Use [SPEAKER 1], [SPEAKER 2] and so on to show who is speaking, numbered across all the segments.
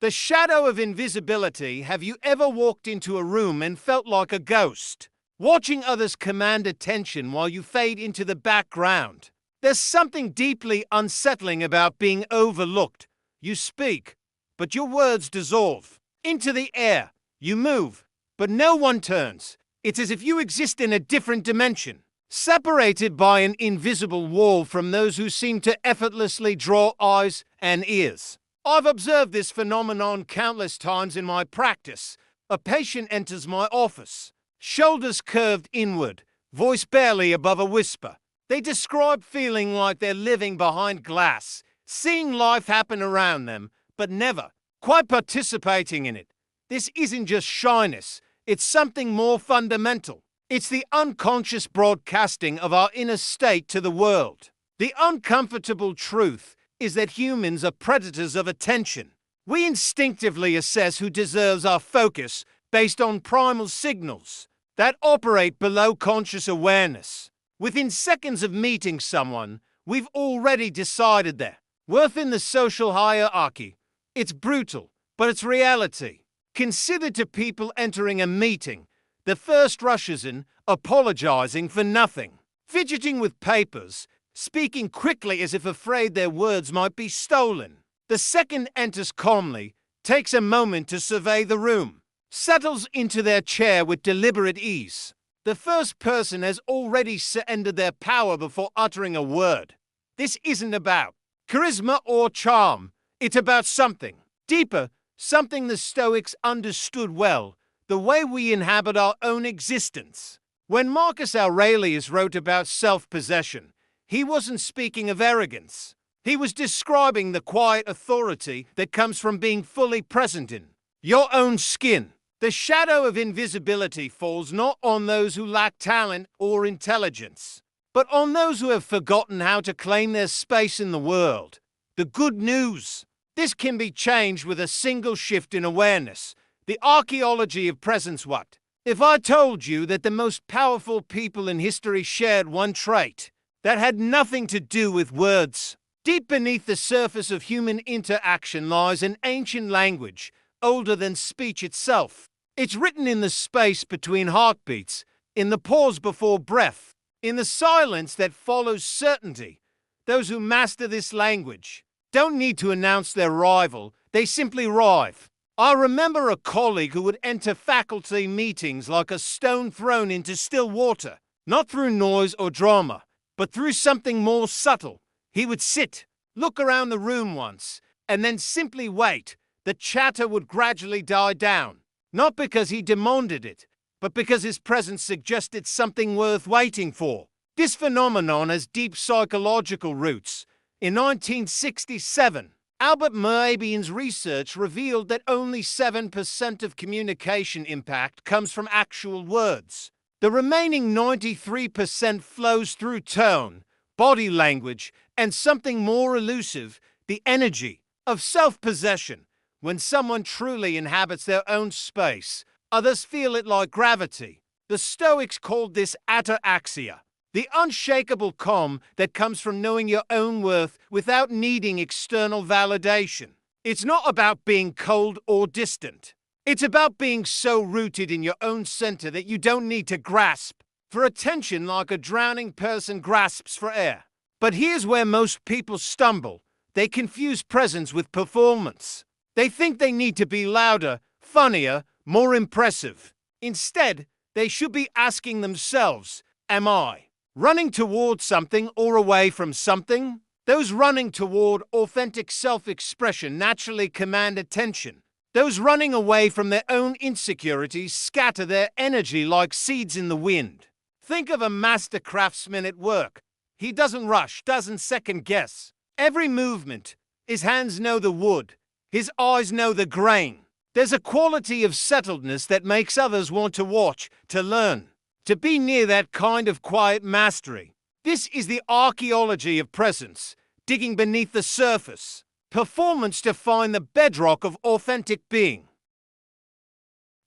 [SPEAKER 1] The shadow of invisibility. Have you ever walked into a room and felt like a ghost, watching others command attention while you fade into the background? There's something deeply unsettling about being overlooked. You speak, but your words dissolve into the air. You move, but no one turns. It's as if you exist in a different dimension, separated by an invisible wall from those who seem to effortlessly draw eyes and ears. I've observed this phenomenon countless times in my practice. A patient enters my office, shoulders curved inward, voice barely above a whisper. They describe feeling like they're living behind glass, seeing life happen around them, but never quite participating in it. This isn't just shyness, it's something more fundamental. It's the unconscious broadcasting of our inner state to the world. The uncomfortable truth is that humans are predators of attention. We instinctively assess who deserves our focus based on primal signals that operate below conscious awareness. Within seconds of meeting someone, we've already decided their worth in the social hierarchy. It's brutal, but it's reality. Consider two people entering a meeting. The first rushes in, apologizing for nothing, fidgeting with papers, speaking quickly as if afraid their words might be stolen. The second enters calmly, takes a moment to survey the room, settles into their chair with deliberate ease. The first person has already surrendered their power before uttering a word. This isn't about charisma or charm. It's about something deeper, something the Stoics understood well, the way we inhabit our own existence. When Marcus Aurelius wrote about self-possession, he wasn't speaking of arrogance. He was describing the quiet authority that comes from being fully present in your own skin. The shadow of invisibility falls not on those who lack talent or intelligence, but on those who have forgotten how to claim their space in the world. The good news: this can be changed with a single shift in awareness. The archaeology of presence. What if I told you that the most powerful people in history shared one trait that had nothing to do with words? Deep beneath the surface of human interaction lies an ancient language, older than speech itself. It's written in the space between heartbeats, in the pause before breath, in the silence that follows certainty. Those who master this language don't need to announce their arrival, they simply arrive. I remember a colleague who would enter faculty meetings like a stone thrown into still water, not through noise or drama, but through something more subtle. He would sit, look around the room once, and then simply wait. The chatter would gradually die down, not because he demanded it, but because his presence suggested something worth waiting for. This phenomenon has deep psychological roots. In 1967, Albert Mehrabian's research revealed that only 7% of communication impact comes from actual words. The remaining 93% flows through tone, body language, and something more elusive, the energy of self-possession. When someone truly inhabits their own space, others feel it like gravity. The Stoics called this ataraxia, the unshakable calm that comes from knowing your own worth without needing external validation. It's not about being cold or distant. It's about being so rooted in your own center that you don't need to grasp for attention like a drowning person grasps for air. But here's where most people stumble. They confuse presence with performance. They think they need to be louder, funnier, more impressive. Instead, they should be asking themselves, am I running toward something or away from something? Those running toward authentic self-expression naturally command attention. Those running away from their own insecurities scatter their energy like seeds in the wind. Think of a master craftsman at work. He doesn't rush, doesn't second guess. Every movement, his hands know the wood, his eyes know the grain. There's a quality of settledness that makes others want to watch, to learn, to be near that kind of quiet mastery. This is the archaeology of presence, digging beneath the surface. Performance to find the bedrock of authentic being.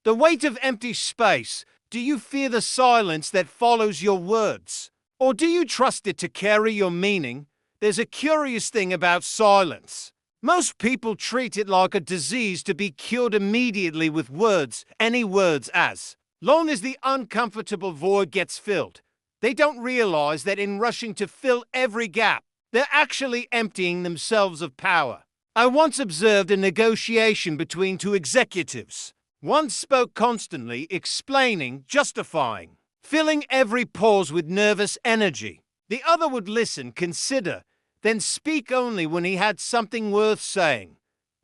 [SPEAKER 1] The weight of empty space. Do you fear the silence that follows your words? Or do you trust it to carry your meaning? There's a curious thing about silence. Most people treat it like a disease to be cured immediately with words, any words as long as the uncomfortable void gets filled. They don't realize that in rushing to fill every gap, they're actually emptying themselves of power. I once observed a negotiation between two executives. One spoke constantly, explaining, justifying, filling every pause with nervous energy. The other would listen, consider, then speak only when he had something worth saying.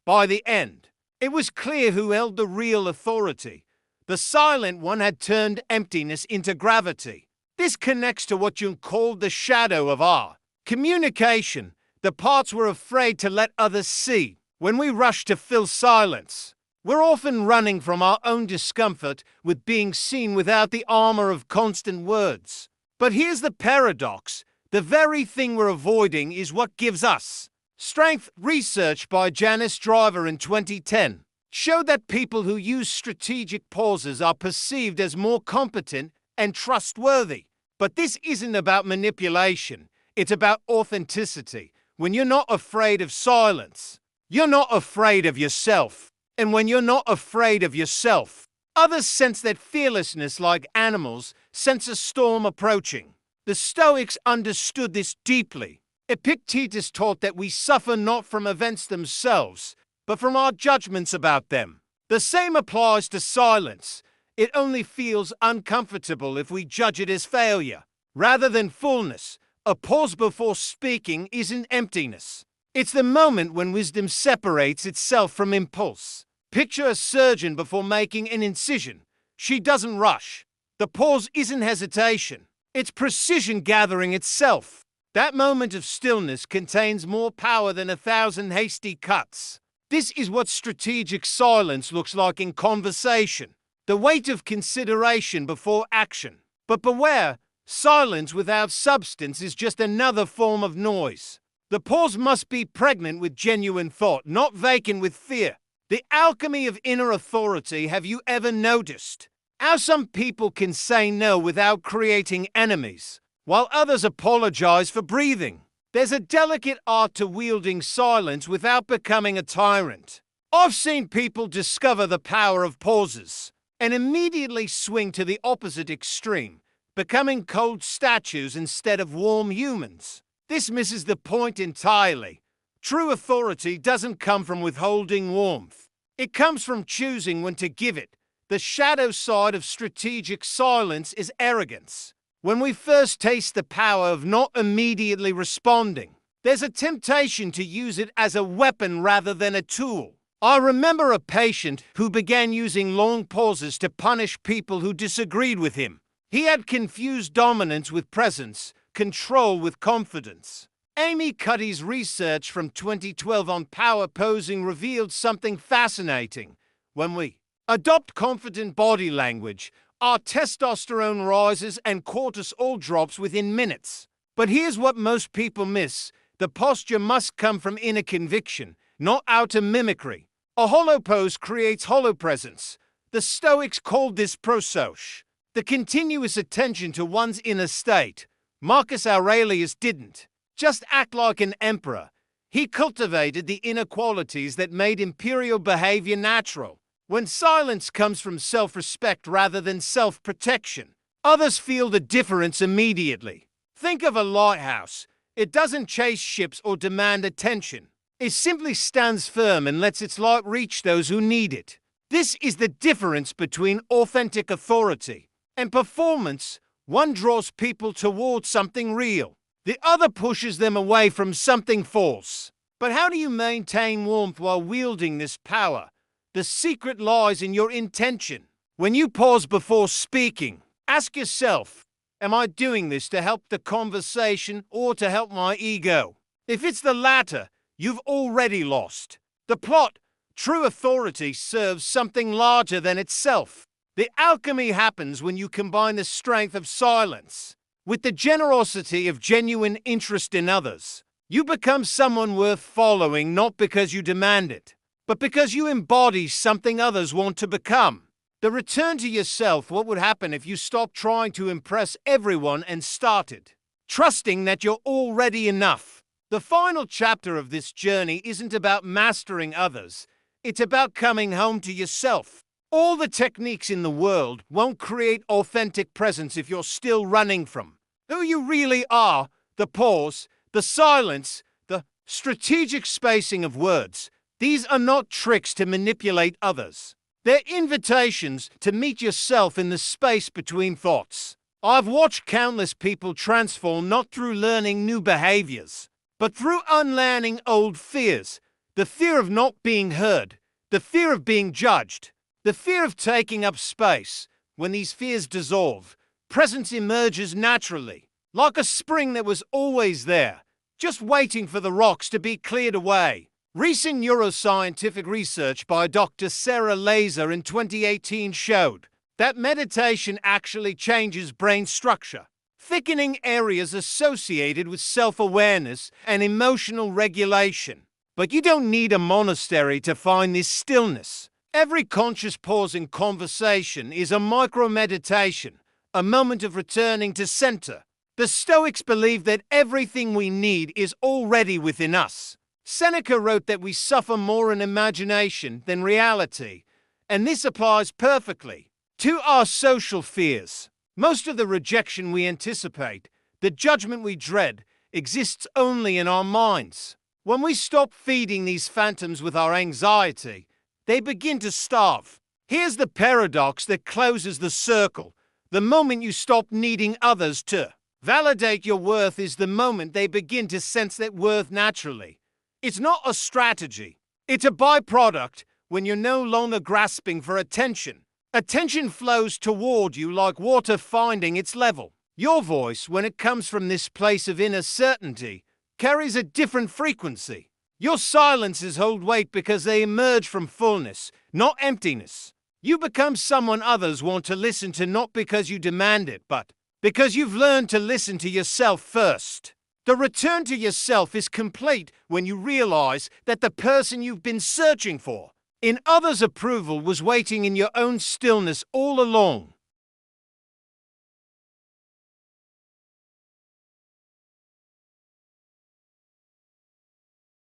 [SPEAKER 1] By the end, it was clear who held the real authority. The silent one had turned emptiness into gravity. This connects to what Jung called the shadow of R. Communication, the parts we're afraid to let others see. When we rush to fill silence, we're often running from our own discomfort with being seen without the armor of constant words. But here's the paradox. The very thing we're avoiding is what gives us strength. Research by Janice Driver in 2010 showed that people who use strategic pauses are perceived as more competent and trustworthy. But this isn't about manipulation. It's about authenticity. When you're not afraid of silence, you're not afraid of yourself. And when you're not afraid of yourself, others sense that fearlessness like animals sense a storm approaching. The Stoics understood this deeply. Epictetus taught that we suffer not from events themselves, but from our judgments about them. The same applies to silence. It only feels uncomfortable if we judge it as failure, rather than fullness. A pause before speaking isn't emptiness. It's the moment when wisdom separates itself from impulse. Picture a surgeon before making an incision. She doesn't rush. The pause isn't hesitation. It's precision gathering itself. That moment of stillness contains more power than 1,000 hasty cuts. This is what strategic silence looks like in conversation. The weight of consideration before action. But beware, silence without substance is just another form of noise. The pause must be pregnant with genuine thought, not vacant with fear. The alchemy of inner authority. Have you ever noticed how some people can say no without creating enemies, while others apologize for breathing? There's a delicate art to wielding silence without becoming a tyrant. I've seen people discover the power of pauses and immediately swing to the opposite extreme, becoming cold statues instead of warm humans. This misses the point entirely. True authority doesn't come from withholding warmth. It comes from choosing when to give it. The shadow side of strategic silence is arrogance. When we first taste the power of not immediately responding, there's a temptation to use it as a weapon rather than a tool. I remember a patient who began using long pauses to punish people who disagreed with him. He had confused dominance with presence, control with confidence. Amy Cuddy's research from 2012 on power posing revealed something fascinating. When we adopt confident body language, our testosterone rises and cortisol drops within minutes. But here's what most people miss. The posture must come from inner conviction, not outer mimicry. A hollow pose creates hollow presence. The Stoics called this prosouche, the continuous attention to one's inner state. Marcus Aurelius didn't just act like an emperor. He cultivated the inner qualities that made imperial behavior natural. When silence comes from self-respect rather than self-protection, others feel the difference immediately. Think of a lighthouse. It doesn't chase ships or demand attention. It simply stands firm and lets its light reach those who need it. This is the difference between authentic authority and performance. One draws people towards something real. The other pushes them away from something false. But how do you maintain warmth while wielding this power? The secret lies in your intention. When you pause before speaking, ask yourself, am I doing this to help the conversation or to help my ego? If it's the latter, you've already lost the plot. True authority serves something larger than itself. The alchemy happens when you combine the strength of silence with the generosity of genuine interest in others. You become someone worth following not because you demand it, but because you embody something others want to become. The return to yourself. What would happen if you stopped trying to impress everyone and started trusting that you're already enough? The final chapter of this journey isn't about mastering others. It's about coming home to yourself. All the techniques in the world won't create authentic presence if you're still running from who you really are. The pause, the silence, the strategic spacing of words. These are not tricks to manipulate others. They're invitations to meet yourself in the space between thoughts. I've watched countless people transform not through learning new behaviors, but through unlearning old fears. The fear of not being heard, the fear of being judged, the fear of taking up space. When these fears dissolve, presence emerges naturally, like a spring that was always there, just waiting for the rocks to be cleared away. Recent neuroscientific research by Dr. Sarah Laser in 2018 showed that meditation actually changes brain structure, thickening areas associated with self-awareness and emotional regulation. But you don't need a monastery to find this stillness. Every conscious pause in conversation is a micro-meditation, a moment of returning to center. The Stoics believe that everything we need is already within us. Seneca wrote that we suffer more in imagination than reality, and this applies perfectly to our social fears. Most of the rejection we anticipate, the judgment we dread, exists only in our minds. When we stop feeding these phantoms with our anxiety, they begin to starve. Here's the paradox that closes the circle. The moment you stop needing others to validate your worth is the moment they begin to sense that worth naturally. It's not a strategy. It's a byproduct when you're no longer grasping for attention. Attention flows toward you like water finding its level. Your voice, when it comes from this place of inner certainty, carries a different frequency. Your silences hold weight because they emerge from fullness, not emptiness. You become someone others want to listen to, not because you demand it, but because you've learned to listen to yourself first. The return to yourself is complete when you realize that the person you've been searching for in others' approval was waiting in your own stillness all along.